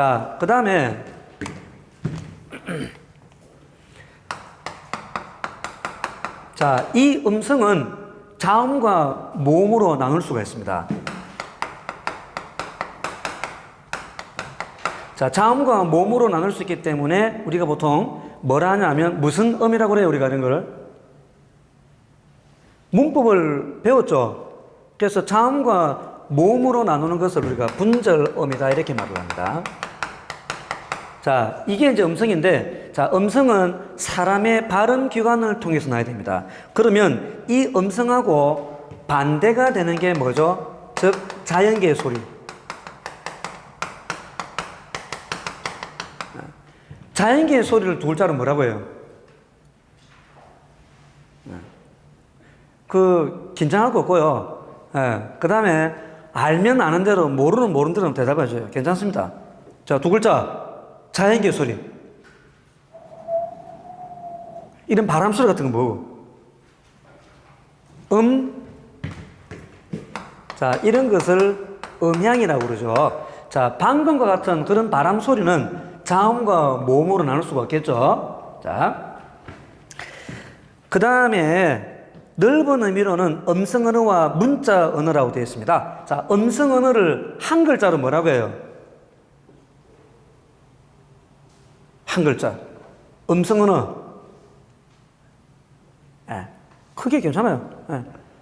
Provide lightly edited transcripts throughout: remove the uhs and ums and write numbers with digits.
자, 그 다음에 자, 이 음성은 자음과 모음으로 나눌 수가 있습니다. 자, 자음과 모음으로 나눌 수 있기 때문에 우리가 보통 뭐라 하냐면 무슨 음이라고 그래요, 우리가 이런 걸? 문법을 배웠죠. 그래서 자음과 모음으로 나누는 것을 우리가 분절음이다 이렇게 말을 합니다. 자, 이게 이제 음성인데, 자, 음성은 사람의 발음 기관을 통해서 나야 됩니다. 그러면 이 음성하고 반대가 되는 게 뭐죠? 즉, 자연계의 소리. 자연계의 소리를 두 글자로 뭐라고 해요? 긴장할 거 없고요. 그 다음에 알면 아는 대로, 모르는 대로 대답해줘요. 괜찮습니다. 자, 두 글자. 자연계 소리. 이런 바람 소리 같은 거 뭐고? 자, 이런 것을 음향이라고 그러죠. 자, 방금과 같은 그런 바람 소리는 자음과 모음으로 나눌 수가 없겠죠. 자, 그 다음에 넓은 의미로는 음성 언어와 문자 언어라고 되어 있습니다. 자, 음성 언어를 한 글자로 뭐라고 해요? 한 글자. 음성 언어. 크게 괜찮아요.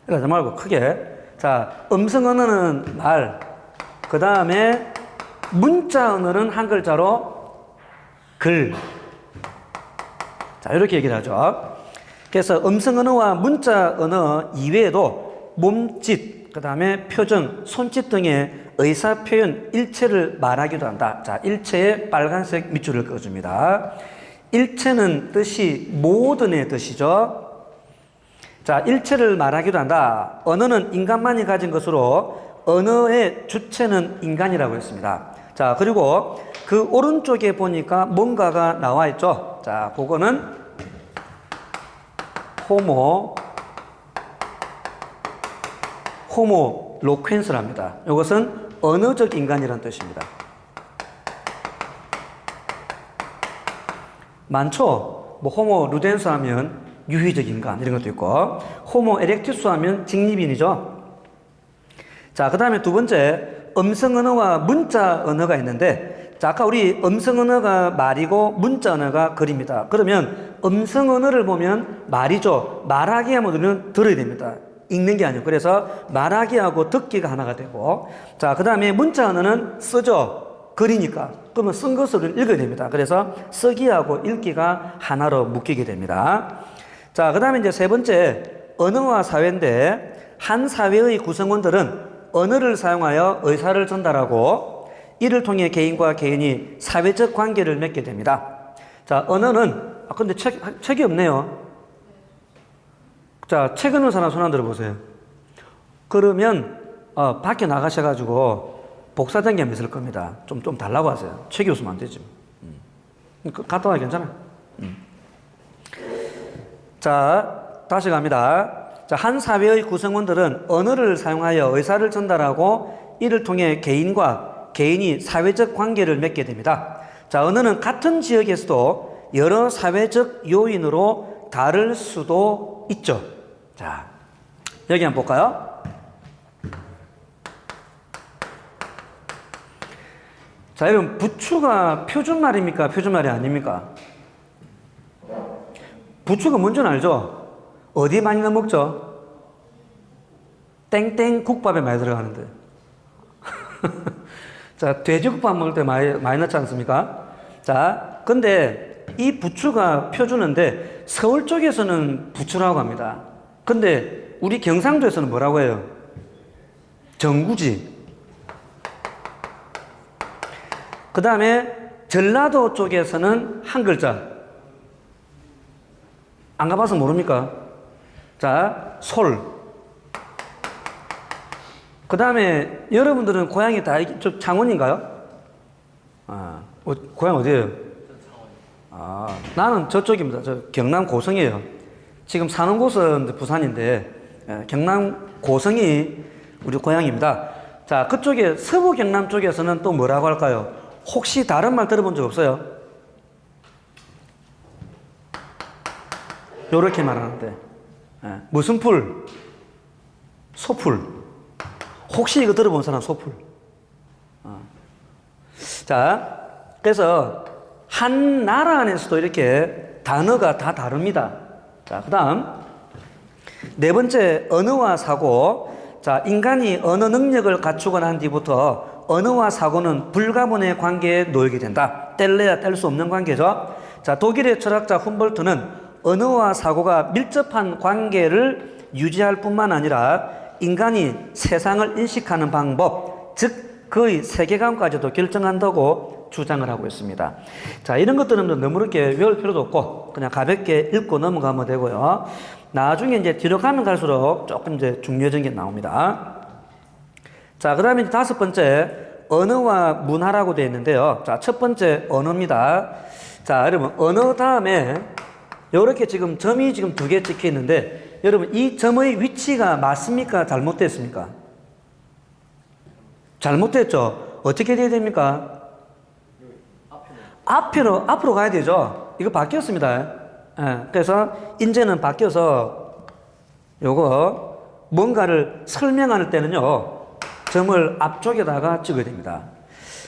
이러지 말고 크게. 자, 음성 언어는 말. 그 다음에 문자 언어는 한 글자로 글. 자, 이렇게 얘기를 하죠. 그래서 음성 언어와 문자 언어 이외에도 몸짓, 그 다음에 표정, 손짓 등의 의사 표현 일체를 말하기도 한다. 자, 일체에 빨간색 밑줄을 그어줍니다. 일체는 뜻이 모든의 뜻이죠. 자, 일체를 말하기도 한다. 언어는 인간만이 가진 것으로 언어의 주체는 인간이라고 했습니다. 자, 그리고 그 오른쪽에 보니까 뭔가가 나와 있죠. 자, 그거는 호모 로퀸스랍니다. 이것은 언어적 인간이라는 뜻입니다. 많죠? 뭐 호모 루덴스 하면 유희적 인간 이런 것도 있고, 호모 에렉투스 하면 직립인이죠. 자, 그 다음에 두 번째 음성 언어와 문자 언어가 있는데, 자, 아까 우리 음성 언어가 말이고 문자 언어가 글입니다. 그러면 음성 언어를 보면 말이죠. 말하기 하면 우리는 들어야 됩니다. 읽는 게 아니고. 그래서 말하기하고 듣기가 하나가 되고, 자, 그 다음에 문자 언어는 쓰죠. 글이니까. 그러면 쓴 것을 읽어야 됩니다. 그래서 쓰기하고 읽기가 하나로 묶이게 됩니다. 자, 그 다음에 이제 세 번째, 언어와 사회인데, 한 사회의 구성원들은 언어를 사용하여 의사를 전달하고, 이를 통해 개인과 개인이 사회적 관계를 맺게 됩니다. 자, 언어는, 근데 책이 없네요. 자, 책 읽는 사람 손 안 들어보세요. 그러면, 밖에 나가셔가지고, 복사된 게 있을 겁니다. 좀 달라고 하세요. 책이 없으면 안 되지. 갔다 와야 괜찮아요. 자, 다시 갑니다. 자, 한 사회의 구성원들은 언어를 사용하여 의사를 전달하고, 이를 통해 개인과 개인이 사회적 관계를 맺게 됩니다. 자, 언어는 같은 지역에서도 여러 사회적 요인으로 다를 수도 있죠. 자, 여기 한번 볼까요? 자, 여러분, 부추가 표준말입니까? 표준말이 아닙니까? 부추가 뭔지는 알죠? 어디에 많이 넣어 먹죠? 땡땡 국밥에 많이 들어가는데. 자, 돼지국밥 먹을 때 많이 넣지 않습니까? 자, 근데 이 부추가 표준어인데 서울 쪽에서는 부추라고 합니다. 근데 우리 경상도에서는 뭐라고 해요? 정구지. 그 다음에 전라도 쪽에서는 한 글자. 안 가봐서 모릅니까? 자, 솔. 그 다음에 여러분들은 고향이 다 창원인가요? 고향 어디예요? 나는 저쪽입니다. 저 경남 고성이에요. 지금 사는 곳은 부산인데, 경남 고성이 우리 고향입니다. 자, 그쪽에 서부 경남 쪽에서는 또 뭐라고 할까요? 혹시 다른 말 들어본 적 없어요? 요렇게 말하는데. 예. 무슨 풀? 소풀. 혹시 이거 들어본 사람 소풀? 자, 그래서 한 나라 안에서도 이렇게 단어가 다 다릅니다. 자, 그 다음 네 번째, 언어와 사고. 자, 인간이 언어 능력을 갖추고 난 뒤부터 언어와 사고는 불가분의 관계에 놓이게 된다. 뗄래야 뗄 수 없는 관계죠. 자, 독일의 철학자 훔볼트는 언어와 사고가 밀접한 관계를 유지할 뿐만 아니라 인간이 세상을 인식하는 방법, 즉 그의 세계관까지도 결정한다고 주장을 하고 있습니다. 자, 이런 것들은 너무 이렇게 외울 필요도 없고 그냥 가볍게 읽고 넘어가면 되고요. 나중에 이제 뒤로 가면 갈수록 조금 이제 중요해진 게 나옵니다. 자, 그 다음에 다섯 번째, 언어와 문화라고 되어 있는데요. 자, 첫 번째 언어입니다. 자, 여러분, 언어 다음에 이렇게 지금 점이 지금 두 개 찍혀 있는데, 여러분, 이 점의 위치가 맞습니까? 잘못됐습니까? 잘못됐죠? 어떻게 돼야 됩니까? 앞으로 가야 되죠? 이거 바뀌었습니다. 예, 그래서 이제는 바뀌어서 요거 뭔가를 설명할 때는요, 점을 앞쪽에다가 찍어야 됩니다.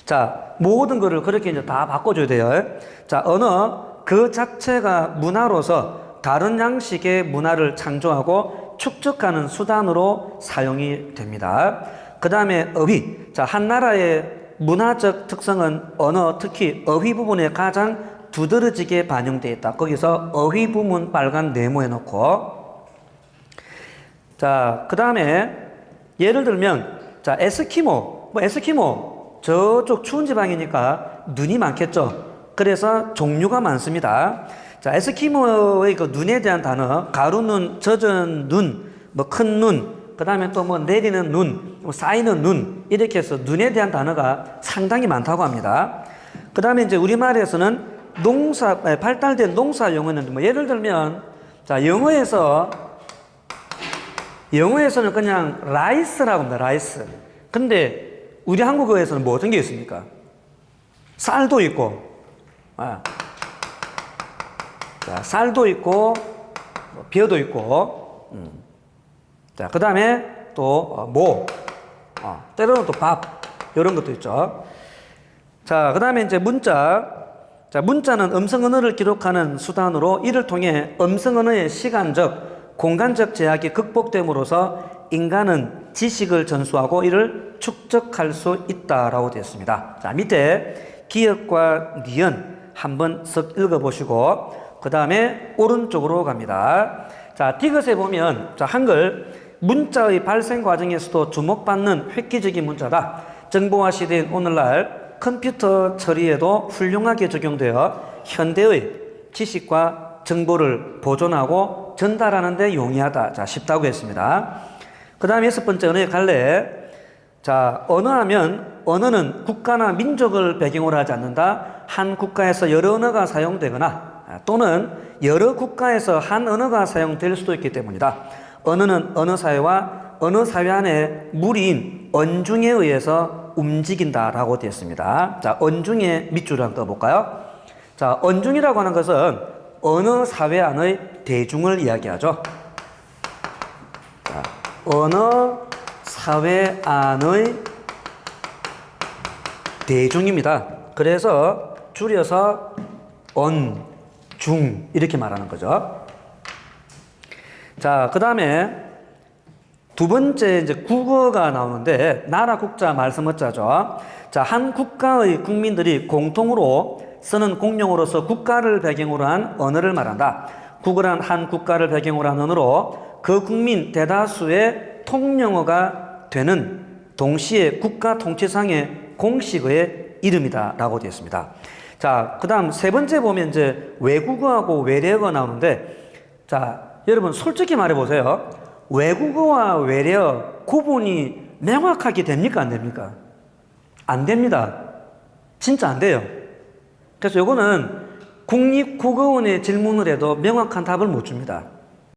자, 모든 거를 그렇게 이제 다 바꿔줘야 돼요. 자, 언어 그 자체가 문화로서 다른 양식의 문화를 창조하고 축적하는 수단으로 사용이 됩니다. 그 다음에 어휘. 자, 한 나라의 문화적 특성은 언어, 특히 어휘 부분에 가장 두드러지게 반영되어 있다. 거기서 어휘 부분 빨간 네모해 놓고. 자, 그 다음에 예를 들면, 자, 에스키모. 에스키모. 저쪽 추운 지방이니까 눈이 많겠죠. 그래서 종류가 많습니다. 자, 에스키모의 그 눈에 대한 단어, 가루눈, 젖은 눈, 뭐 큰 눈, 그 다음에 또 뭐 내리는 눈, 뭐 쌓이는 눈, 이렇게 해서 눈에 대한 단어가 상당히 많다고 합니다. 그 다음에 이제 우리말에서는 발달된 농사 용어는 뭐 예를 들면, 자, 영어에서는 그냥 라이스라고 합니다. 라이스. 근데 우리 한국어에서는 뭐 어떤 게 있습니까? 쌀도 있고, 자, 쌀도 있고, 벼도 있고, 자, 그 다음에 또 때로는 또 밥, 이런 것도 있죠. 자, 그 다음에 이제 문자. 자, 문자는 음성 언어를 기록하는 수단으로 이를 통해 음성 언어의 시간적, 공간적 제약이 극복됨으로써 인간은 지식을 전수하고 이를 축적할 수 있다라고 되어 있습니다. 자, 밑에 기역과 니은 한번 쓱 읽어보시고 그 다음에 오른쪽으로 갑니다. 자, 디귿에 보면, 자, 한글 문자의 발생 과정에서도 주목받는 획기적인 문자다. 정보화 시대인 오늘날 컴퓨터 처리에도 훌륭하게 적용되어 현대의 지식과 정보를 보존하고 전달하는 데 용이하다. 자, 쉽다고 했습니다. 그 다음에 여섯 번째 언어의 갈래. 자, 언어하면 언어는 국가나 민족을 배경으로 하지 않는다. 한 국가에서 여러 언어가 사용되거나 또는 여러 국가에서 한 언어가 사용될 수도 있기 때문이다. 언어는 언어사회와 언어사회 안에 무리인 언중에 의해서 움직인다라고 되어 있습니다. 자, 언중의 밑줄을 한번 떠볼까요? 자, 언중이라고 하는 것은 언어사회 안의 대중을 이야기하죠. 자, 언어사회 안의 대중입니다. 그래서 줄여서 언중 이렇게 말하는 거죠. 자, 그 다음에 두 번째 이제 국어가 나오는데 나라 국자 말씀 어자죠. 자, 한 국가의 국민들이 공통으로 쓰는 공용어로서 국가를 배경으로 한 언어를 말한다. 국어란 한 국가를 배경으로 한 언어로 그 국민 대다수의 통용어가 되는 동시에 국가 통치상의 공식어의 이름이다라고 되어 있습니다. 자, 그 다음 세 번째 보면 이제 외국어하고 외래어가 나오는데, 자, 여러분 솔직히 말해보세요. 외국어와 외래어 구분이 명확하게 됩니까? 안 됩니까? 안 됩니다. 진짜 안 돼요. 그래서 요거는 국립국어원에 질문을 해도 명확한 답을 못 줍니다.